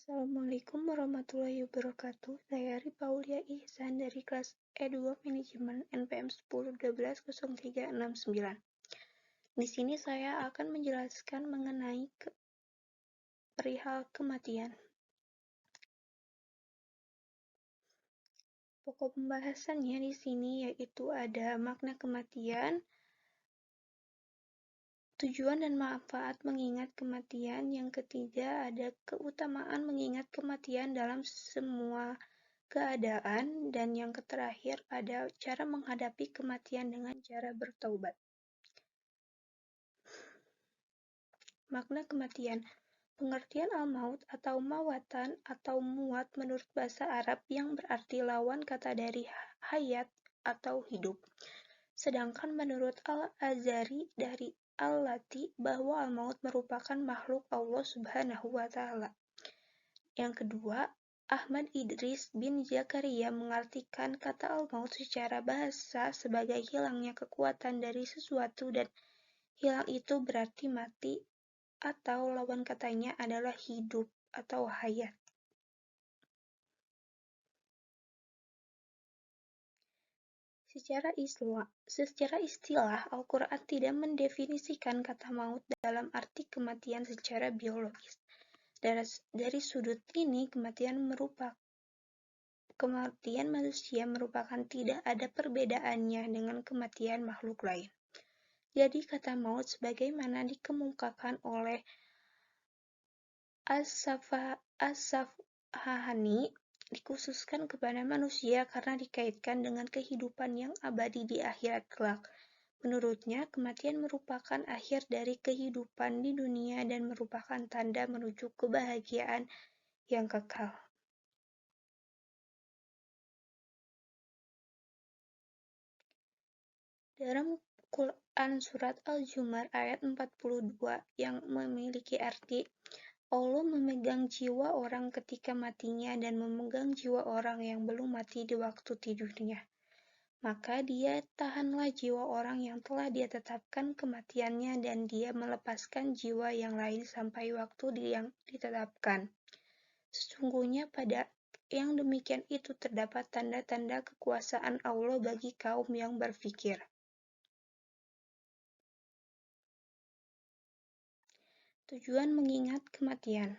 Assalamualaikum warahmatullahi wabarakatuh. Saya Ripa Aulia Ihsan dari kelas E2 Manajemen NPM 10120369. Di sini saya akan menjelaskan mengenai perihal kematian. Pokok pembahasannya di sini yaitu ada makna kematian, tujuan dan manfaat mengingat kematian. Yang ketiga ada keutamaan mengingat kematian dalam semua keadaan, dan yang terakhir ada cara menghadapi kematian dengan cara bertaubat. Makna kematian. Pengertian al-maut atau mawatan atau muat menurut bahasa Arab yang berarti lawan kata dari hayat atau hidup. Sedangkan menurut Al-Azhari dari Al-Lati bahwa al-maut merupakan makhluk Allah Subhanahu wa Ta'ala. Yang kedua, Ahmad Idris bin Zakaria mengartikan kata al-maut secara bahasa sebagai hilangnya kekuatan dari sesuatu, dan hilang itu berarti mati, atau lawan katanya adalah hidup atau hayat. Secara istilah, Al-Quran tidak mendefinisikan kata maut dalam arti kematian secara biologis. Dari sudut ini, kematian manusia merupakan tidak ada perbedaannya dengan kematian makhluk lain. Jadi kata maut sebagaimana dikemukakan oleh As-Safahani dikhususkan kepada manusia karena dikaitkan dengan kehidupan yang abadi di akhirat kelak. Menurutnya, kematian merupakan akhir dari kehidupan di dunia dan merupakan tanda menuju kebahagiaan yang kekal. Dalam Quran Surat Al-Zumar ayat 42 yang memiliki arti, Allah memegang jiwa orang ketika matinya dan memegang jiwa orang yang belum mati di waktu tidurnya. Maka dia tahanlah jiwa orang yang telah dia tetapkan kematiannya, dan dia melepaskan jiwa yang lain sampai waktu yang ditetapkan. Sesungguhnya pada yang demikian itu terdapat tanda-tanda kekuasaan Allah bagi kaum yang berfikir. Tujuan mengingat kematian.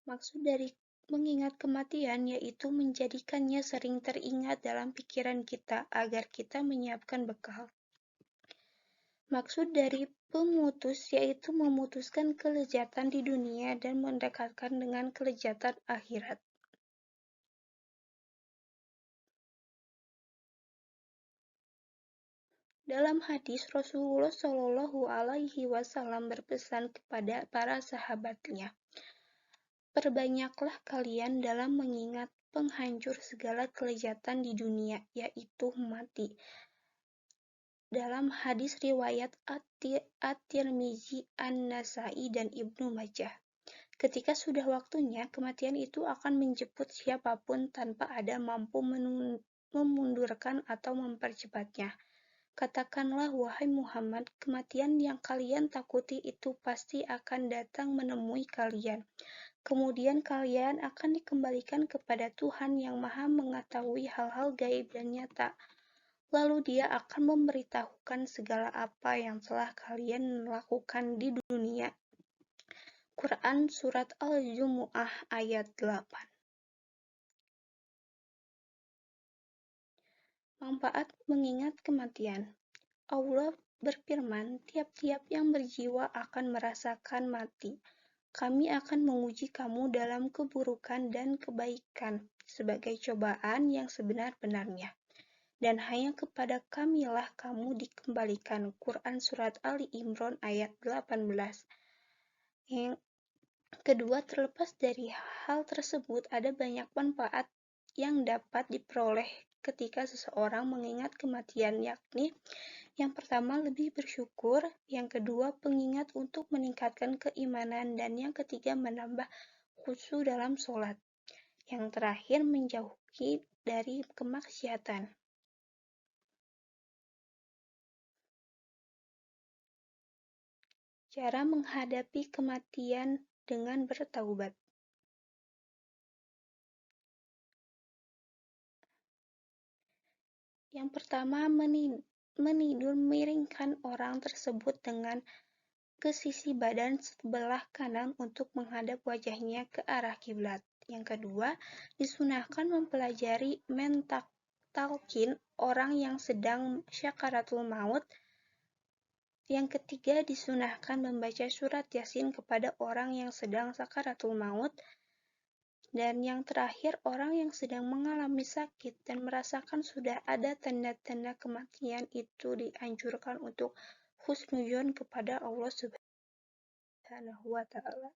Maksud dari mengingat kematian yaitu menjadikannya sering teringat dalam pikiran kita agar kita menyiapkan bekal. Maksud dari pemutus yaitu memutuskan kelezatan di dunia dan mendekatkan dengan kelezatan akhirat. Dalam hadis, Rasulullah Shallallahu Alaihi Wasallam berpesan kepada para sahabatnya, "Perbanyaklah kalian dalam mengingat penghancur segala kelezatan di dunia, yaitu mati." Dalam hadis riwayat At-Tirmizi, An-Nasai, dan Ibnu Majah, ketika sudah waktunya, kematian itu akan menjemput siapapun tanpa ada mampu memundurkan atau mempercepatnya. Katakanlah, wahai Muhammad, kematian yang kalian takuti itu pasti akan datang menemui kalian. Kemudian kalian akan dikembalikan kepada Tuhan yang Maha mengetahui hal-hal gaib dan nyata. Lalu Dia akan memberitahukan segala apa yang telah kalian lakukan di dunia. Quran Surat Al-Jumu'ah ayat 8. Manfaat mengingat kematian. Allah berfirman, tiap-tiap yang berjiwa akan merasakan mati. Kami akan menguji kamu dalam keburukan dan kebaikan sebagai cobaan yang sebenar-benarnya. Dan hanya kepada Kamilah kamu dikembalikan. Quran Surat Ali Imran ayat 18. Yang kedua, terlepas dari hal tersebut, ada banyak manfaat yang dapat diperoleh ketika seseorang mengingat kematian, yakni yang pertama, lebih bersyukur, yang kedua, pengingat untuk meningkatkan keimanan, dan yang ketiga, menambah khusyuk dalam sholat. Yang terakhir, menjauhi dari kemaksiatan. Cara menghadapi kematian dengan bertaubat. Yang pertama, menidur miringkan orang tersebut dengan ke sisi badan sebelah kanan untuk menghadap wajahnya ke arah kiblat. Yang kedua, disunahkan mempelajari talqin orang yang sedang syakaratul maut. Yang ketiga, disunahkan membaca surat Yasin kepada orang yang sedang sakaratul maut. Dan yang terakhir, orang yang sedang mengalami sakit dan merasakan sudah ada tanda-tanda kematian itu dianjurkan untuk husnudzon kepada Allah Subhanahu wa Ta'ala.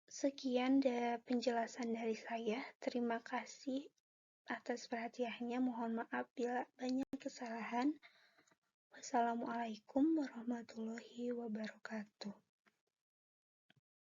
Sekian penjelasan dari saya. Terima kasih atas perhatiannya. Mohon maaf bila banyak kesalahan. Wassalamualaikum warahmatullahi wabarakatuh.